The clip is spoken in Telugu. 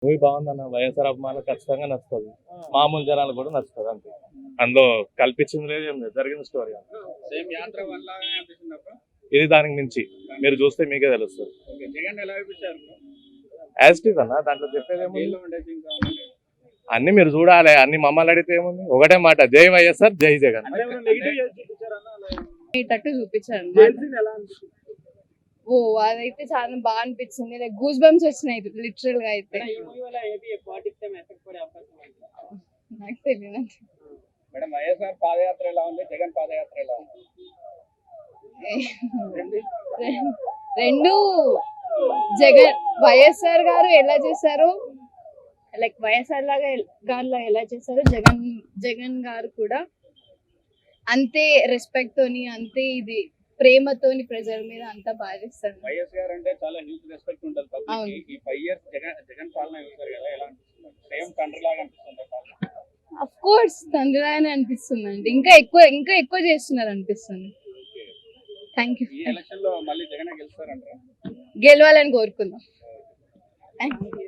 మూవీ బాగుందన్న. వైఎస్ఆర్ అభిమానులు ఖచ్చితంగా నచ్చుతుంది, మామూలు జనాలు కూడా నచ్చుతుంది. అంతే, అందులో కల్పించింది లేదు, ఏం లేదు, జరిగిన స్టోరీ. సేమ్ యాత్ర వల్ల అనిపిస్తుంది అప్పుడు. ఇది దానికి మించి మీరు చూస్తే మీకే తెలుస్తుంది. ఓకే, జగన్ ఎలా అనిపించారు? యాజ్ ఇట్ ఈస్ అన్న, దాంట్లో చెప్పేది ఏముంది? జైల్లో ఉండేది ఇంకా అన్ని మీరు చూడాలి, అన్ని మమ్మల్ని అడిగితే ఏముంది? ఒకటే మాట, జై వైఎస్ఆర్, జై జగన్. అయ్యేటట్టు చూపించారు. ఎలా అనిపిస్తుంది? ఓ అదైతే చాలా బాగా అనిపించింది. లైక్ గూస్ బంప్స్ వచ్చినాయి లిటరల్ గా అయితే. ఈ మూవీ వల్ల ఏపీ పాలిటిక్స్ ఏమైనా ఎఫెక్ట్ పడే అవకాశం ఉందా? నాకు తెలియదు. మేడం, వైఎస్ఆర్ పాదయాత్ర ఎలా ఉంది, జగన్ పాదయాత్ర ఎలా ఉంది? రెండు జగన్ వైఎస్ఆర్ గారు ఎలా చేశారో, లైక్ వైఎస్ఆర్ గారు ఎలా చేశారో జగన్ గారు కూడా అంతే రెస్పెక్ట్ తోని, అంతే ఇది ప్రేమతోని ప్రజల మీద అంతా బాగా చేస్తారు. వైఎస్ గారు అంటే చాలా హ్యూజ్ రెస్పెక్ట్ ఉంటుంది పబ్లిక్ అవును. కి. ఈ 5 ఇయర్స్ జగన్ పాలన చూసారు కదా, ఎలా అనిపిస్తుంది? సేమ్ తండ్రి లాగా అనిపిస్తుంది పాలన. అఫ్ కోర్స్ తండ్రిలాగానే అనిపిస్తుంది అండి. ఇంకా ఎక్కువ చేస్తున్నారు అనిపిస్తుంది. Thank you. ఈ ఎలక్షన్ లో మళ్ళీ జగన్ గెలుస్తారంటారా? గెలవాలని కోరుకుందాం. Thank you.